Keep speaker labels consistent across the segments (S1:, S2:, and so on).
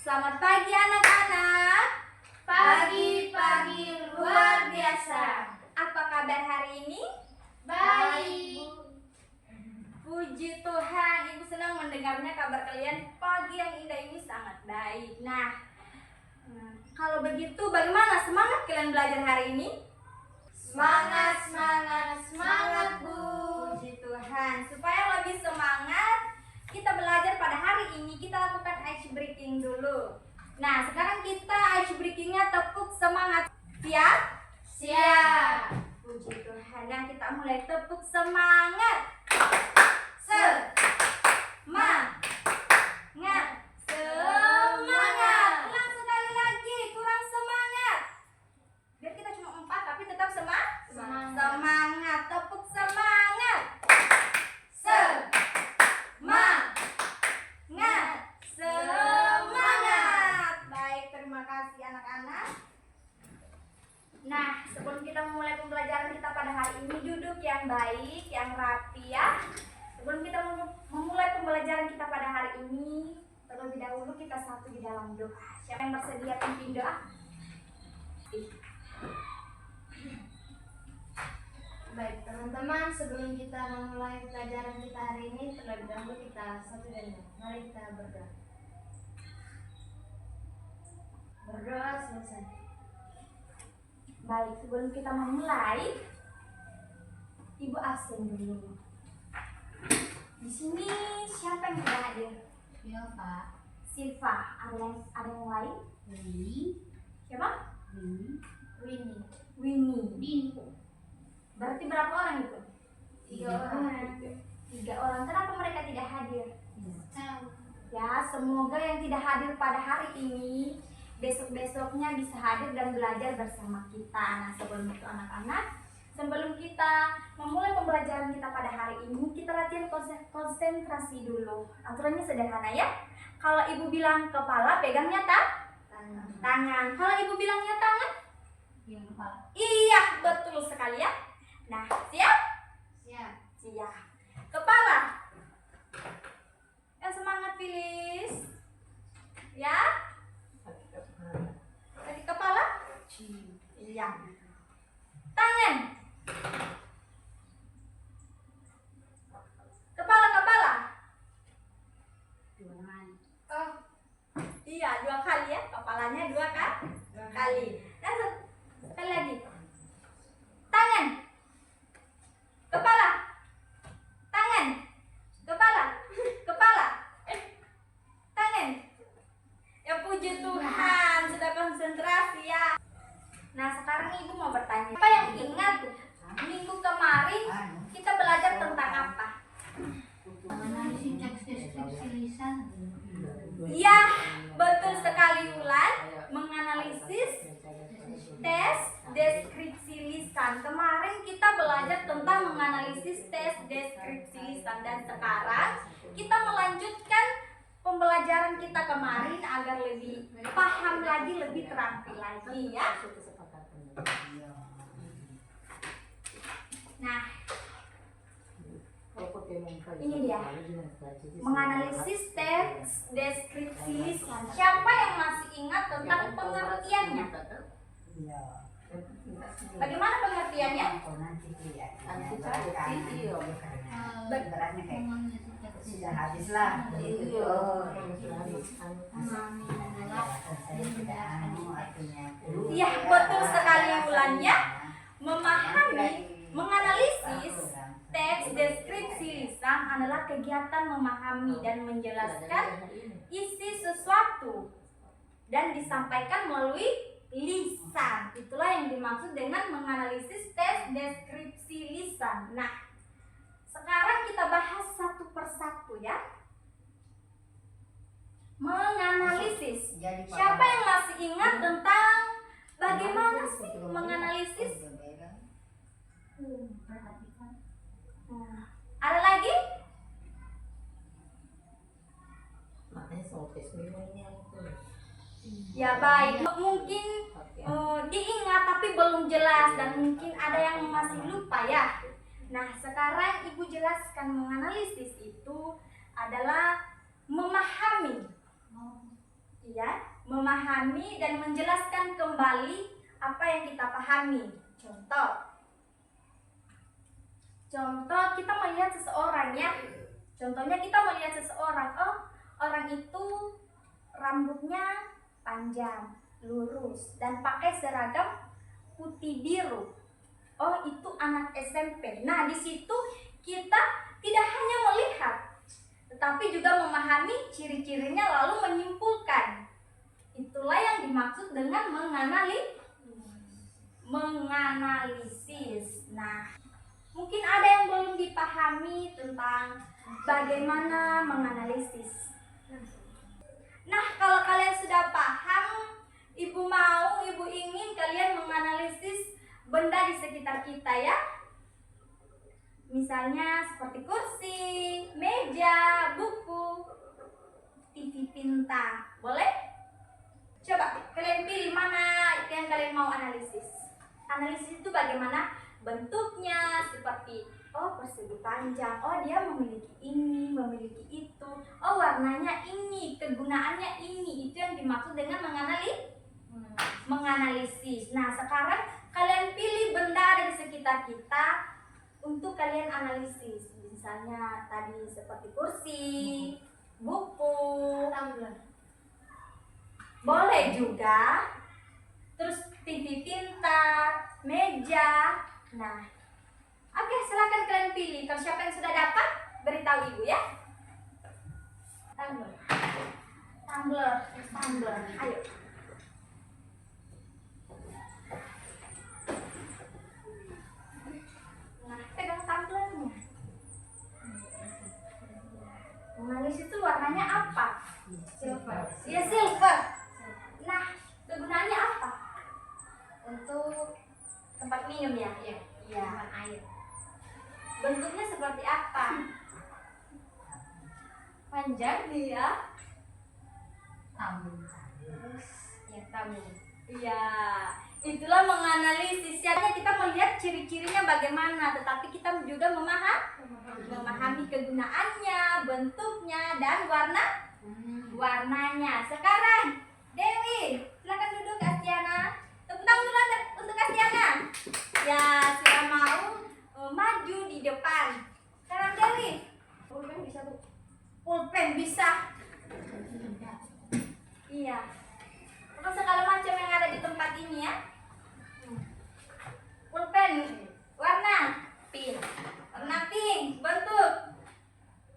S1: Selamat pagi anak-anak.
S2: Pagi-pagi luar biasa.
S1: Apa kabar hari ini?
S2: Baik.
S1: Puji Tuhan, Ibu senang mendengarnya kabar kalian pagi yang indah ini sangat baik. Nah, kalau begitu bagaimana semangat kalian belajar hari ini?
S2: Semangat, semangat, semangat, Bu.
S1: Puji Tuhan, supaya lebih semangat kita belajar pada hari ini, kita lakukan ice breaking dulu. Nah, sekarang kita ice breakingnya tepuk semangat. Siap?
S2: Siap.
S1: Puji Tuhan. Nah, kita mulai tepuk semangat. Semangat. Semangat. Ulang sekali lagi, kurang semangat. Biar kita cuma 4 tapi tetap semangat. Semangat. Tepuk semangat. Semangat. Baik, terima kasih anak-anak. Nah, sebelum kita memulai pembelajaran kita pada hari ini, duduk yang baik, yang rapi ya. Sebelum kita memulai pembelajaran kita pada hari ini, terlebih dahulu kita satu di dalam doa. Siapa yang bersedia pimpin doa?
S2: Baik teman-teman, sebelum kita memulai pelajaran kita hari ini, terlebih dahulu kita satu dan dua. Mari kita berdoa. Berdoa selesai.
S1: Baik, sebelum kita memulai, Ibu absen dulu. Di sini siapa yang tidak hadir?
S2: Ya Pak.
S1: Silva, ada yang lain?
S2: Winnie.
S1: Siapa?
S2: Winnie.
S1: Winnie. Berarti berapa orang itu?
S2: 3 orang.
S1: 3 orang. Kenapa mereka tidak hadir?
S2: Tahu.
S1: Ya, semoga yang tidak hadir pada hari ini besok-besoknya bisa hadir dan belajar bersama kita. Nah, sebelum itu anak-anak, sebelum kita memulai pembelajaran kita pada hari ini, kita latihan konsentrasi dulu. Aturannya sederhana ya. Kalau ibu bilang kepala, pegangnya tangan. Kalau ibu bilangnya tangan,
S2: Yang kepala.
S1: iya, betul sekali ya. Nah, siap?
S2: Siap.
S1: Siap. Kepala. Yang semangat, Filis. Ya? Tadi kepala? Iya. Tangan. Kepala. Oh. Iya, 2 kali ya. Kepalanya 2 kali. Dan sekali lagi. Tangan. Kepala. Tangan. Kepala. Tangan. Ya puji Tuhan, sudah konsentrasi ya. Nah, sekarang Ibu mau bertanya. Apa yang ingat minggu kemarin kita belajar tentang apa?
S2: Menganalisis teks deskripsi lisan.
S1: Iya, betul sekali Wulan. Menganalisis tes deskripsi lisan. Kemarin kita belajar tentang menganalisis tes deskripsi lisan, dan sekarang kita melanjutkan pembelajaran kita kemarin agar lebih paham lagi, lebih terampil lagi ya. Nah, ini dia menganalisis teks deskripsi lisan. Siapa yang masih ingat tentang pengertiannya? Bagaimana pengertiannya?
S3: Sudah habislah.
S1: Iya, betul sekali Wulannya. Memahami, menganalisis teks deskripsi lisan adalah kegiatan memahami dan menjelaskan isi sesuatu dan disampaikan melalui lisan. Itulah yang dimaksud dengan menganalisis tes deskripsi lisan. Nah, sekarang kita bahas satu persatu ya. Menganalisis. Siapa yang masih ingat tentang bagaimana sih menganalisis? Nah, ada lagi? Ya baik, mungkin diingat tapi belum jelas dan mungkin ada yang masih lupa ya. Nah, sekarang Ibu jelaskan menganalisis itu adalah memahami. Ya, memahami dan menjelaskan kembali apa yang kita pahami. Contoh kita melihat seseorang ya. Contohnya kita melihat seseorang, oh orang itu rambutnya panjang, lurus, dan pakai seragam putih biru. Oh itu anak SMP. Nah di situ kita tidak hanya melihat, tetapi juga memahami ciri-cirinya lalu menyimpulkan. Itulah yang dimaksud dengan menganalisis. Nah, mungkin ada yang belum dipahami tentang bagaimana menganalisis. Nah, kalau kalian sudah paham, ibu ingin kalian menganalisis benda di sekitar kita ya. Misalnya seperti kursi, meja, buku, TV pintar. Boleh? Coba kalian pilih mana yang kalian mau analisis. Analisis itu bagaimana bentuknya, seperti oh persegi panjang, oh dia memiliki ini, memiliki itu, oh warnanya ini, kegunaannya ini. Itu yang dimaksud dengan menganalisis. Nah sekarang kalian pilih benda di sekitar kita untuk kalian analisis. Misalnya tadi seperti kursi, buku, boleh juga. Terus TV pintar, meja. Nah, oke, silakan kalian pilih. Kalau siapa yang sudah dapat, beritahu ibu ya. Tumbler. Ayo. Nah, pegang tumblernya. Menganalisis itu warnanya apa?
S2: Silver.
S1: Ya silver. Nah, kegunaannya apa?
S2: Untuk
S1: Tempat minum ya?
S2: Iya. Air.
S1: Bentuknya seperti apa? Panjang dia.
S2: Tamu.
S1: Iya. Itulah menganalisis. Artinya kita melihat ciri-cirinya bagaimana, tetapi kita juga memahami kegunaannya, bentuknya, dan warnanya. Sekarang, Dewi, silakan duduk Astiana. Tepuk tangan dulu untuk Astiana. Ya, sudah mau maju di depan. Sekarang Dewi.
S2: Pulpen bisa bu.
S1: Pulpen bisa. Iya. Terus segala macam yang ada di tempat ini ya. Pulpen warna pink. Warna pink, bentuk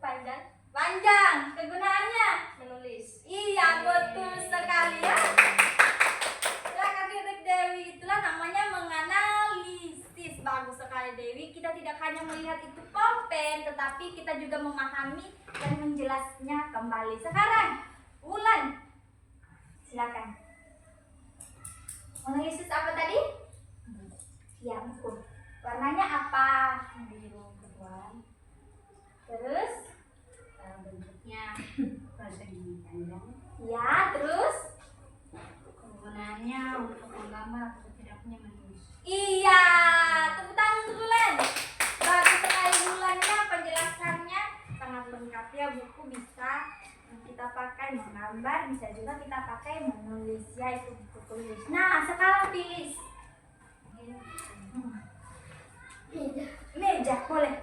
S1: panjang. Kegunaannya
S2: Menulis.
S1: iya, betul sekali ya. Silakan duduk Dewi. Itulah namanya menganalisis. Bagus sekali Dewi. Kita tidak hanya melihat itu pulpen, tetapi kita juga memahami dan menjelasnya kembali. Sekarang Wulan, silakan. Menganalisis apa tadi? Ya, buku. Warnanya apa?
S2: Biru ketuan.
S1: Terus?
S2: Bentuknya persegi panjang.
S1: Ya, terus?
S2: Kegunaannya untuk menggambar atau setidaknya menulis.
S1: Iya, tepuk tangan untuk Wulan. Bagus sekali Wulannya, penjelasannya sangat lengkap ya. Buku bisa kita pakai menggambar, bisa juga kita pakai menulis ya, itu buku tulis. Nah, sekarang pilih meja, boleh.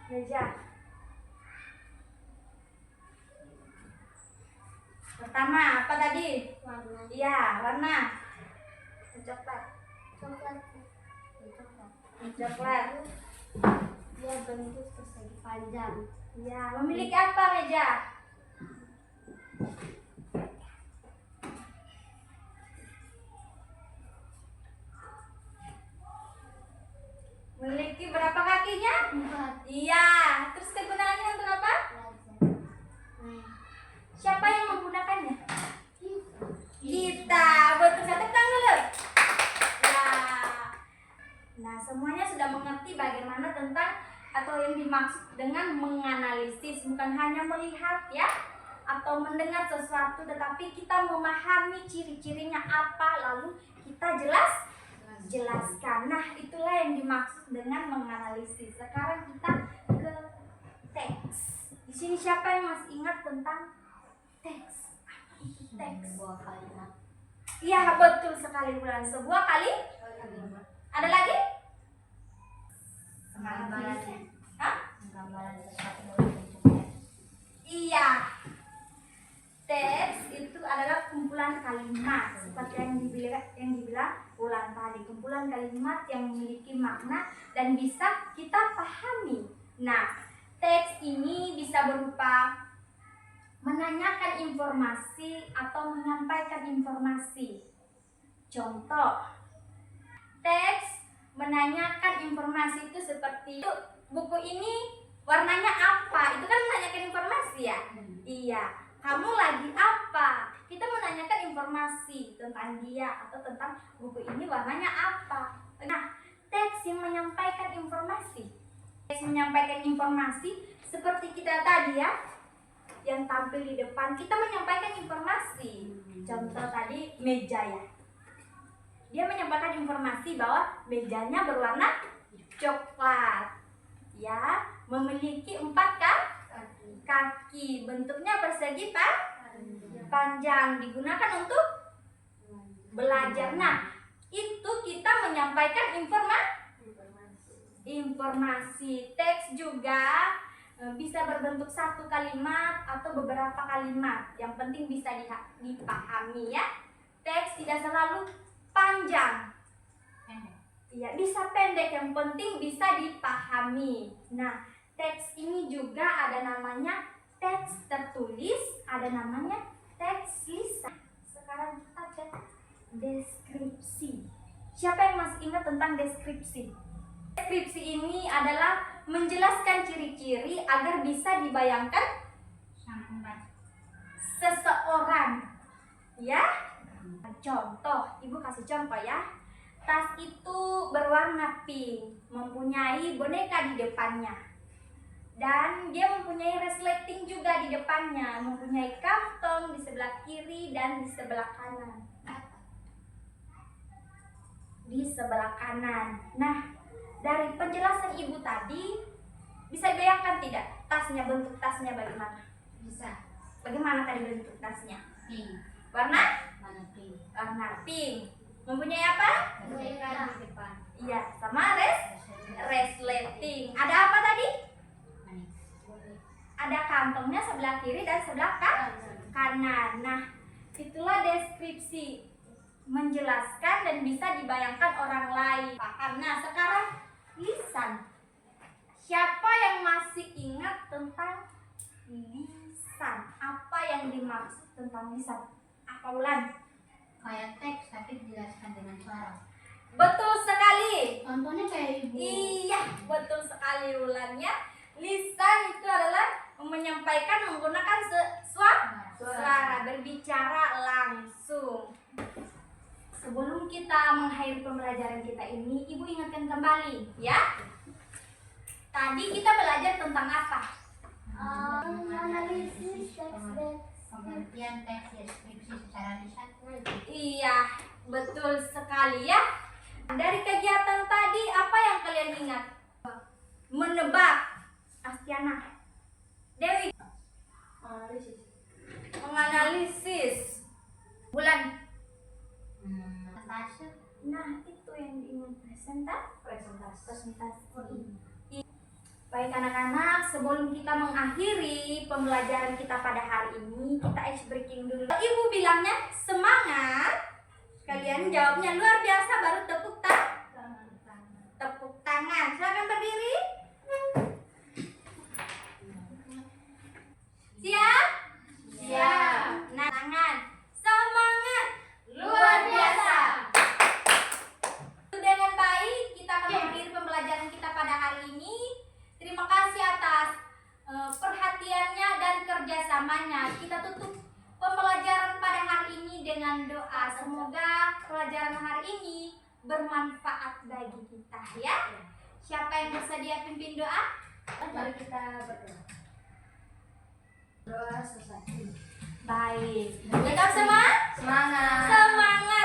S1: Meja. Pertama, apa tadi?
S2: Warna.
S1: Iya, warna. Coklat. Coklat.
S2: Dia bentuk persegi panjang.
S1: Iya, memiliki apa meja? Memiliki berapa kakinya?
S2: 4.
S1: Iya, terus kegunaannya untuk apa? Siapa yang menggunakannya? Kita. Betul, satu tangan dulu. Ya. Nah, semuanya sudah mengerti bagaimana tentang atau yang dimaksud dengan menganalisis. Bukan hanya melihat ya, atau mendengar sesuatu, tetapi kita memahami ciri-cirinya apa, lalu kita jelaskan. Nah, itulah yang dimaksud dengan menganalisis. Sekarang kita ke teks. Di sini siapa yang masih ingat tentang Teks. Apa itu teks?
S3: Sebuah kalimat.
S1: Iya, betul sekali Bulan. Sebuah
S3: Kalimat.
S1: ada lagi?
S3: Penggambaran.
S1: Hah?
S3: Penggambaran sesuatu dalam bentuk teks.
S1: Iya. Teks itu adalah kumpulan kalimat seperti yang dibilang Ulan tadi, kumpulan kalimat yang memiliki makna dan bisa kita pahami. Nah, teks ini bisa berupa menanyakan informasi atau menyampaikan informasi. Contoh, teks menanyakan informasi itu seperti itu, buku ini warnanya apa? Itu kan menanyakan informasi ya? Iya. Kamu lagi apa? Kita menanyakan informasi tentang dia atau tentang buku ini warnanya apa. Nah, teks yang menyampaikan informasi. Teks menyampaikan informasi seperti kita tadi ya, yang tampil di depan. Kita menyampaikan informasi. Contoh tadi meja ya. Dia menyampaikan informasi bahwa mejanya berwarna coklat. Ya, memiliki 4 kaki, bentuknya persegi panjang, digunakan untuk belajar. Nah, itu kita menyampaikan informasi. Teks juga bisa berbentuk satu kalimat atau beberapa kalimat. Yang penting bisa dipahami ya. Teks tidak selalu panjang. Iya, bisa pendek, yang penting bisa dipahami. Nah, teks ini juga ada namanya teks tertulis, ada namanya teks lisan. Sekarang kita cek deskripsi. Siapa yang masih ingat tentang deskripsi? Deskripsi ini adalah menjelaskan ciri-ciri agar bisa dibayangkan seseorang. Ya? Contoh, Ibu kasih contoh ya. Tas itu berwarna pink, mempunyai boneka di depannya. Dan dia mempunyai resleting juga di depannya, mempunyai kantong di sebelah kiri dan di sebelah kanan. Di sebelah kanan. Nah, dari penjelasan Ibu tadi, bisa dibayangkan tidak tasnya, bentuk tasnya bagaimana?
S2: Bisa.
S1: Bagaimana tadi bentuk tasnya?
S3: Pink.
S1: Warna?
S3: Mana pink?
S1: Warna pink. Mempunyai apa?
S2: Boneka di depan.
S1: Iya, sama resleting. Ada apa tadi? Ada kantongnya sebelah kiri dan sebelah kanan. Nah, itulah deskripsi, menjelaskan dan bisa dibayangkan orang lain paham. Nah, sekarang lisan. Siapa yang masih ingat tentang lisan? Apa yang dimaksud tentang lisan? Apa Ulan?
S3: Kayak teks tapi dijelaskan dengan suara.
S1: Betul sekali.
S3: Contohnya kayak ibu.
S1: Iya, betul sekali Ulan ya. Lisan itu adalah menyampaikan menggunakan suara, berbicara langsung. Sebelum kita mengakhiri pembelajaran kita ini, Ibu ingatkan kembali ya. Tadi kita belajar tentang apa?
S2: Analisis teks.
S3: Pengertian teks deskripsi secara lisan.
S1: Iya, betul sekali ya. Dari kegiatan tadi apa yang kalian ingat? Menebak. Astiana. Dewi. Menganalisis. Bulan.
S3: Presentasi.
S1: Nah, itu yang diingat presentasi. Baik anak-anak, sebelum kita mengakhiri pembelajaran kita pada hari ini, kita ice breaking dulu. Ibu bilangnya semangat, kalian jawabnya luar biasa, baru tepuk tangan. Silakan berdiri. Siap?
S2: Siap.
S1: Nah, tangan. Semangat. Luar biasa. Dengan baik, kita akan mengakhiri pembelajaran kita pada hari ini. Terima kasih atas perhatiannya dan kerjasamanya. Kita tutup pembelajaran pada hari ini dengan doa. Semoga pelajaran hari ini bermanfaat bagi kita ya. Siapa yang bersedia pimpin doa?
S2: Mari kita berdoa. Doa sesati.
S1: Baik. Kita semua
S2: Semangat.
S1: semangat.